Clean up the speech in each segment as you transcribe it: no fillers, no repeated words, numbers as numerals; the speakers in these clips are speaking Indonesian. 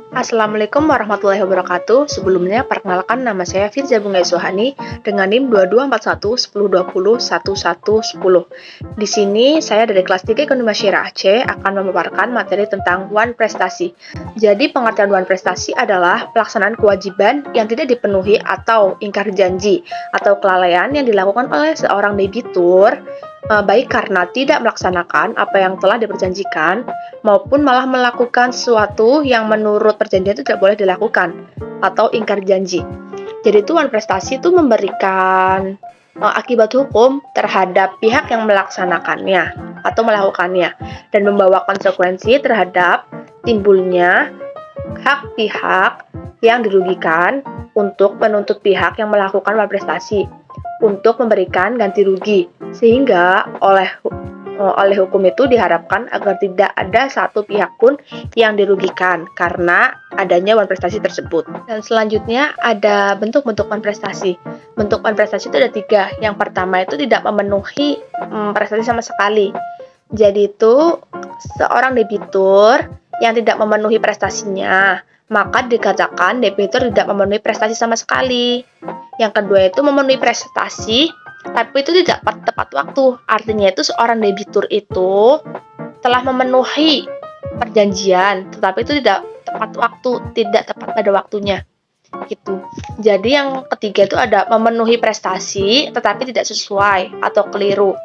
Assalamualaikum warahmatullahi wabarakatuh. Sebelumnya, perkenalkan nama saya Firza Bunga Suhani dengan NIM 2241 1020 1110. Di sini, saya dari kelas 3 Ekonomi Masyarakat Aceh akan memaparkan materi tentang Wan Prestasi. Jadi, pengertian Wan Prestasi adalah pelaksanaan kewajiban yang tidak dipenuhi atau ingkar janji atau kelalaian yang dilakukan oleh seorang debitur baik karena tidak melaksanakan apa yang telah diperjanjikan maupun malah melakukan sesuatu yang menurut perjanjian itu tidak boleh dilakukan atau ingkar janji. Jadi tuan prestasi itu memberikan akibat hukum terhadap pihak yang melaksanakannya atau melakukannya dan membawa konsekuensi terhadap timbulnya hak pihak yang dirugikan untuk menuntut pihak yang melakukan malprestasi untuk memberikan ganti rugi, sehingga oleh hukum itu diharapkan agar tidak ada satu pihak pun yang dirugikan karena adanya wan prestasi tersebut. Dan selanjutnya ada bentuk-bentuk wan prestasi. Bentuk wan prestasi itu ada 3. Yang pertama itu tidak memenuhi prestasi sama sekali. Jadi itu seorang debitur yang tidak memenuhi prestasinya, maka dikatakan debitur tidak memenuhi prestasi sama sekali. Yang kedua itu memenuhi prestasi, tapi itu tidak tepat waktu. Artinya itu seorang debitur itu telah memenuhi perjanjian, tetapi itu tidak tepat waktu, tidak tepat pada waktunya. Gitu. Jadi yang ketiga itu ada memenuhi prestasi, tetapi tidak sesuai atau keliru.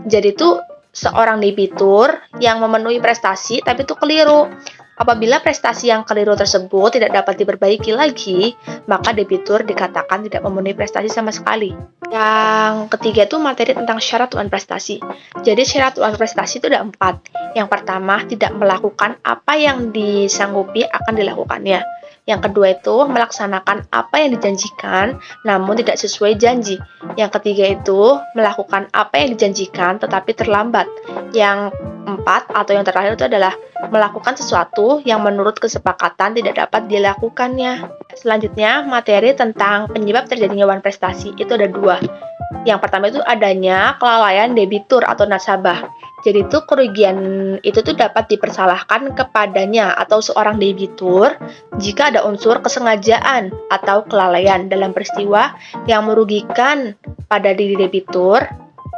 Jadi itu seorang debitur yang memenuhi prestasi, tapi itu keliru. Apabila prestasi yang keliru tersebut tidak dapat diperbaiki lagi, maka debitur dikatakan tidak memenuhi prestasi sama sekali. Yang ketiga itu materi tentang syarat wan prestasi. Jadi syarat wan prestasi itu ada 4. Yang pertama, tidak melakukan apa yang disanggupi akan dilakukannya. Yang kedua itu melaksanakan apa yang dijanjikan namun tidak sesuai janji. Yang ketiga itu melakukan apa yang dijanjikan tetapi terlambat. Yang 4 atau yang terakhir itu adalah melakukan sesuatu yang menurut kesepakatan tidak dapat dilakukannya. Selanjutnya, materi tentang penyebab terjadinya wan prestasi itu ada 2. Yang pertama itu adanya kelalaian debitur atau nasabah. Jadi itu kerugian itu tuh dapat dipersalahkan kepadanya atau seorang debitur jika ada unsur kesengajaan atau kelalaian dalam peristiwa yang merugikan pada diri debitur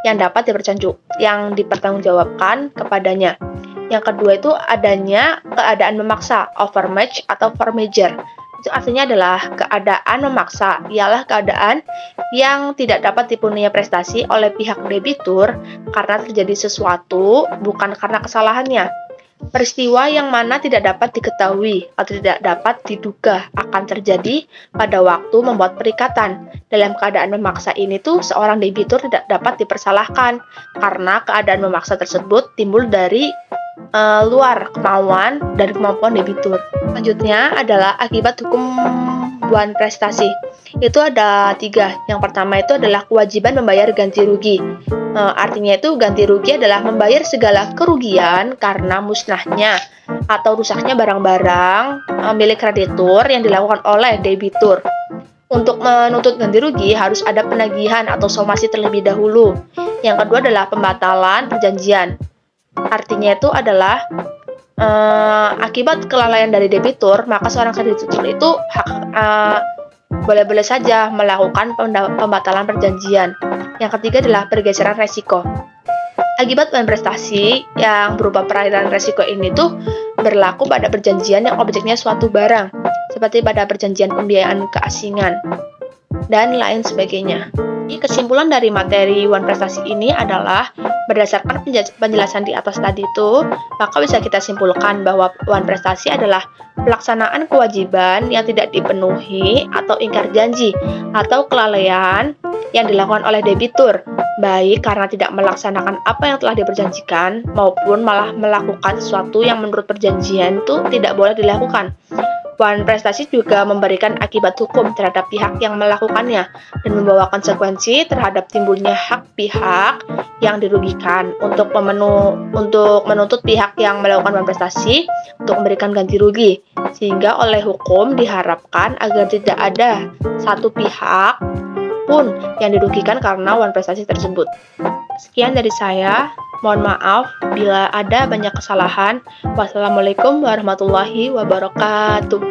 yang dapat dipertanggungjawabkan kepadanya. Yang kedua itu adanya keadaan memaksa, overmatch atau formager. Itu artinya adalah keadaan memaksa, ialah keadaan yang tidak dapat dipenuhi prestasi oleh pihak debitur karena terjadi sesuatu bukan karena kesalahannya. Peristiwa yang mana tidak dapat diketahui atau tidak dapat diduga akan terjadi pada waktu membuat perikatan. Dalam keadaan memaksa ini tuh seorang debitur tidak dapat dipersalahkan karena keadaan memaksa tersebut timbul dari luar kemauan dan kemampuan debitur. Selanjutnya adalah akibat hukum wan prestasi. Itu ada 3. Yang pertama itu adalah kewajiban membayar ganti rugi. Artinya itu ganti rugi adalah membayar segala kerugian karena musnahnya atau rusaknya barang-barang milik kreditur yang dilakukan oleh debitur. Untuk menuntut ganti rugi harus ada penagihan atau somasi terlebih dahulu. Yang kedua adalah pembatalan perjanjian. Artinya itu adalah akibat kelalaian dari debitur, maka seorang kreditur itu boleh-boleh saja melakukan pembatalan perjanjian. Yang ketiga adalah pergeseran resiko. Akibat wan prestasi yang berupa perairan resiko ini tuh berlaku pada perjanjian yang objeknya suatu barang, seperti pada perjanjian pembiayaan keasingan dan lain sebagainya. Kesimpulan dari materi wan prestasi ini adalah berdasarkan penjelasan di atas tadi itu, maka bisa kita simpulkan bahwa wan prestasi adalah pelaksanaan kewajiban yang tidak dipenuhi atau ingkar janji atau kelalaian yang dilakukan oleh debitur, baik karena tidak melaksanakan apa yang telah diperjanjikan maupun malah melakukan sesuatu yang menurut perjanjian itu tidak boleh dilakukan. Wan prestasi juga memberikan akibat hukum terhadap pihak yang melakukannya dan membawa konsekuensi terhadap timbulnya hak pihak yang dirugikan untuk menuntut pihak yang melakukan wan prestasi untuk memberikan ganti rugi, sehingga oleh hukum diharapkan agar tidak ada satu pihak pun yang dirugikan karena wan prestasi tersebut. Sekian dari saya. Mohon maaf bila ada banyak kesalahan. Wassalamualaikum warahmatullahi wabarakatuh.